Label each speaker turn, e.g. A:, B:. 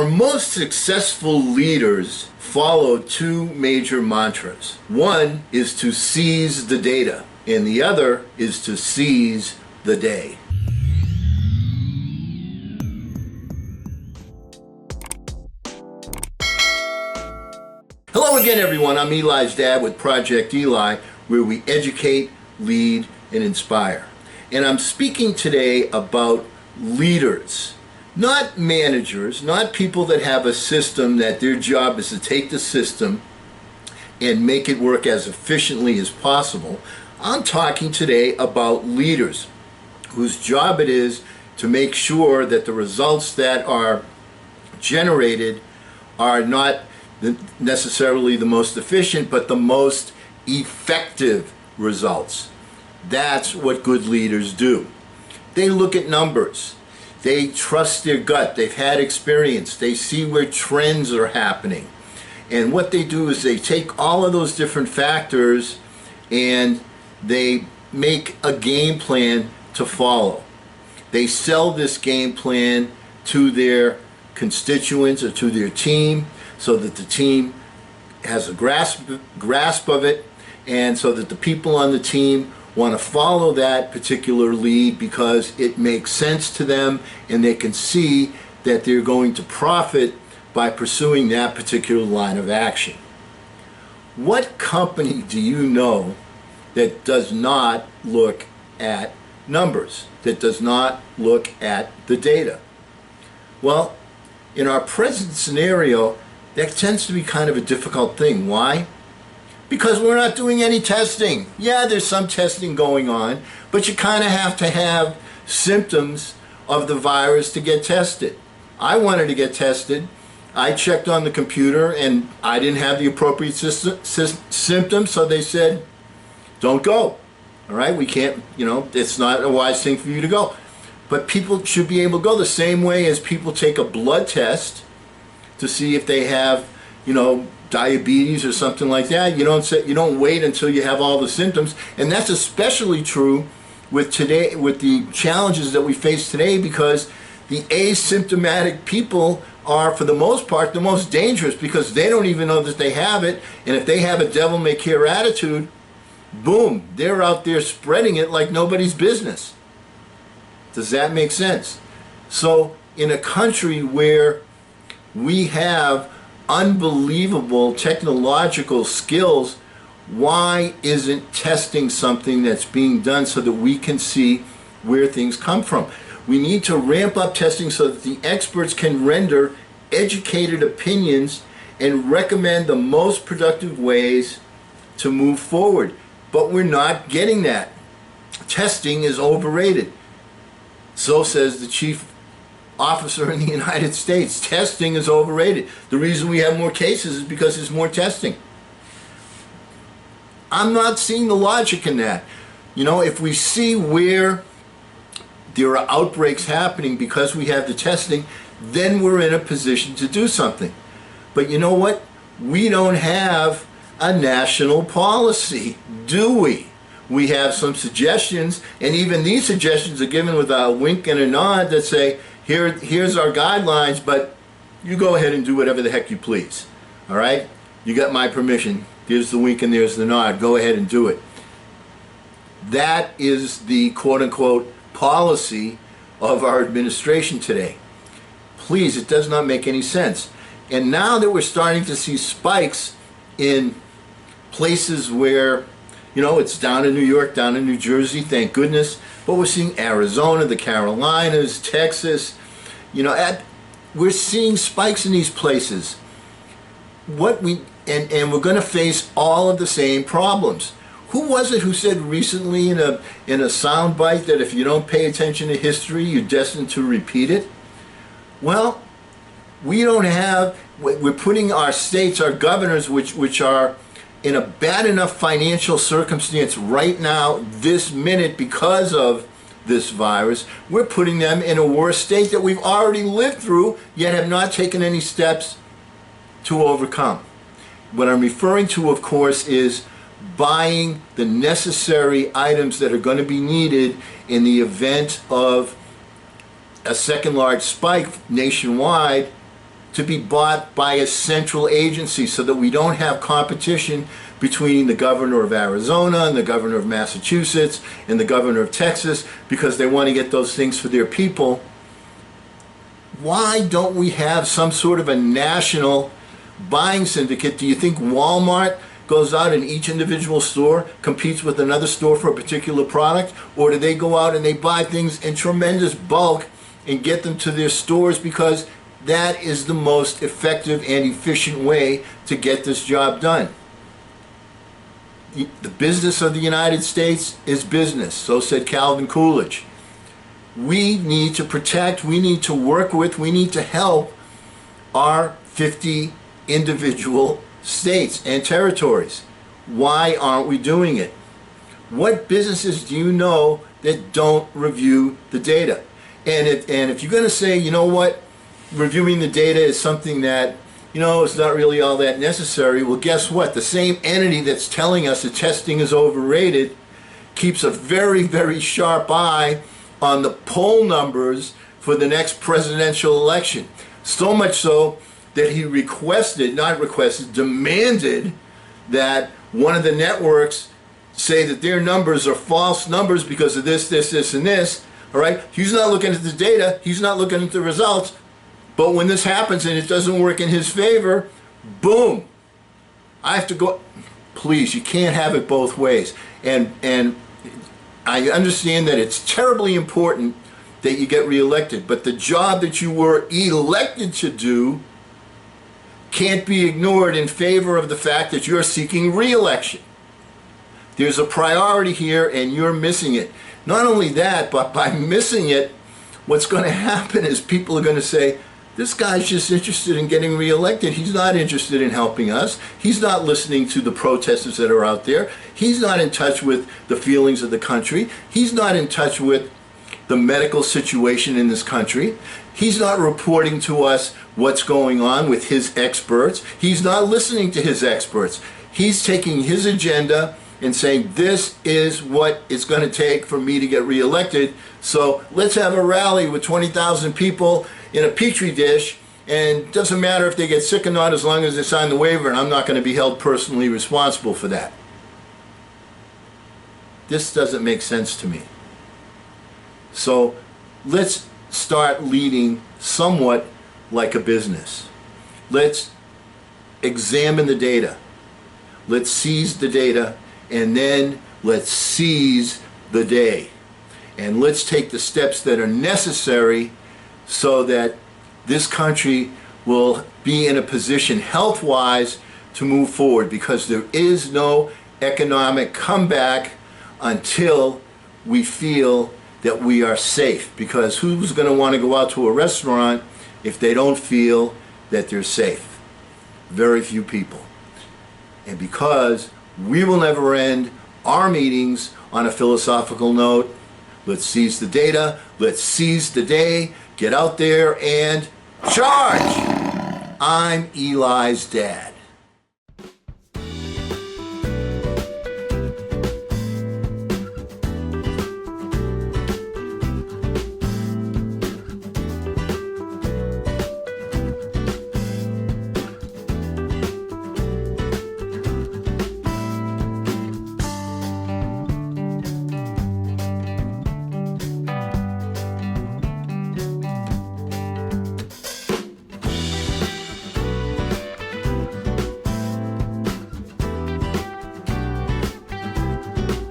A: Our most successful leaders follow two major mantras. One is to seize the data, and the other is to seize the day. Hello again, everyone. I'm Eli's dad with Project Eli, where we educate, lead, and inspire. And I'm speaking today about leaders. Not managers, not people that have a system that their job is to take the system and make it work as efficiently as possible. I'm talking today about leaders whose job it is to make sure that the results that are generated are not necessarily the most efficient, but the most effective results. That's what good leaders do. They look at numbers. They trust their gut. They've had experience. They see where trends are happening. And what they do is they take all of those different factors and they make a game plan to follow. They sell this game plan to their constituents or to their team so that the team has a grasp of it, and so that the people on the team want to follow that particular lead because it makes sense to them and they can see that they're going to profit by pursuing that particular line of action. What company do you know that does not look at numbers, that does not look at the data? Well, in our present scenario, that tends to be kind of a difficult thing. Why? Because we're not doing any testing. Yeah, there's some testing going on, but you kind of have to have symptoms of the virus to get tested. I wanted to get tested. I checked on the computer and I didn't have the appropriate symptoms, so they said, don't go. All right, we can't, it's not a wise thing for you to go. But people should be able to go the same way as people take a blood test to see if they have, diabetes or something like that. You don't wait until you have all the symptoms, and that's especially true with the challenges that we face today, because the asymptomatic people are, for the most part, the most dangerous because they don't even know that they have it, and if they have a devil may care attitude, boom, they're out there spreading it like nobody's business. Does that make sense? So in a country where we have unbelievable technological skills, why isn't testing something that's being done so that we can see where things come from? We need to ramp up testing so that the experts can render educated opinions and recommend the most productive ways to move forward. But we're not getting that. Testing is overrated. So says the chief officer in the United States. Testing is overrated. The reason we have more cases is because there's more testing. I'm not seeing the logic in that. If we see where there are outbreaks happening because we have the testing, then we're in a position to do something. But you know what? We don't have a national policy, do we? We have some suggestions, and even these suggestions are given with a wink and a nod that say, here's our guidelines, but you go ahead and do whatever the heck you please. All right? You got my permission. Here's the wink and there's the nod. Go ahead and do it. That is the quote-unquote policy of our administration today. Please, it does not make any sense. And now that we're starting to see spikes in places where, it's down in New York, down in New Jersey, thank goodness, but we're seeing Arizona, the Carolinas, Texas, we're seeing spikes in these places. And we're going to face all of the same problems. Who was it who said recently in a soundbite that if you don't pay attention to history, you're destined to repeat it? Well, we're putting our states, our governors, which are in a bad enough financial circumstance right now, this minute, because of this virus, we're putting them in a worse state that we've already lived through, yet have not taken any steps to overcome. What I'm referring to, of course, is buying the necessary items that are going to be needed in the event of a second large spike nationwide to be bought by a central agency so that we don't have competition between the governor of Arizona and the governor of Massachusetts and the governor of Texas because they want to get those things for their people. Why don't we have some sort of a national buying syndicate? Do you think Walmart goes out in each individual store, competes with another store for a particular product? Or do they go out and they buy things in tremendous bulk and get them to their stores because that is the most effective and efficient way to get this job done? The business of the United States is business, so said Calvin Coolidge. We need to protect, we need to work with, we need to help our 50 individual states and territories. Why aren't we doing it? What businesses do you know that don't review the data? And if you're going to say, you know what, reviewing the data is something that, you know, it's not really all that necessary, well, guess what? The same entity that's telling us that testing is overrated keeps a very, very sharp eye on the poll numbers for the next presidential election. So much so that he demanded that one of the networks say that their numbers are false numbers because of this, and this. All right? He's not looking at the data. He's not looking at the results. But when this happens and it doesn't work in his favor, boom. I have to go. Please, you can't have it both ways. And I understand that it's terribly important that you get reelected, but the job that you were elected to do can't be ignored in favor of the fact that you're seeking reelection. There's a priority here and you're missing it. Not only that, but by missing it, what's going to happen is people are going to say, this guy's just interested in getting reelected. He's not interested in helping us. He's not listening to the protesters that are out there. He's not in touch with the feelings of the country. He's not in touch with the medical situation in this country. He's not reporting to us what's going on with his experts. He's not listening to his experts. He's taking his agenda and saying, this is what it's going to take for me to get reelected. So let's have a rally with 20,000 people in a petri dish, and it doesn't matter if they get sick or not as long as they sign the waiver, and I'm not going to be held personally responsible for that. This doesn't make sense to me. So let's start leading somewhat like a business. Let's examine the data. Let's seize the data, and then let's seize the day. And let's take the steps that are necessary so that this country will be in a position health-wise to move forward, because there is no economic comeback until we feel that we are safe. Because who's going to want to go out to a restaurant if they don't feel that they're safe? Very few people. And because we will never end our meetings on a philosophical note, let's seize the data, let's seize the day, get out there and charge! I'm Eli's dad.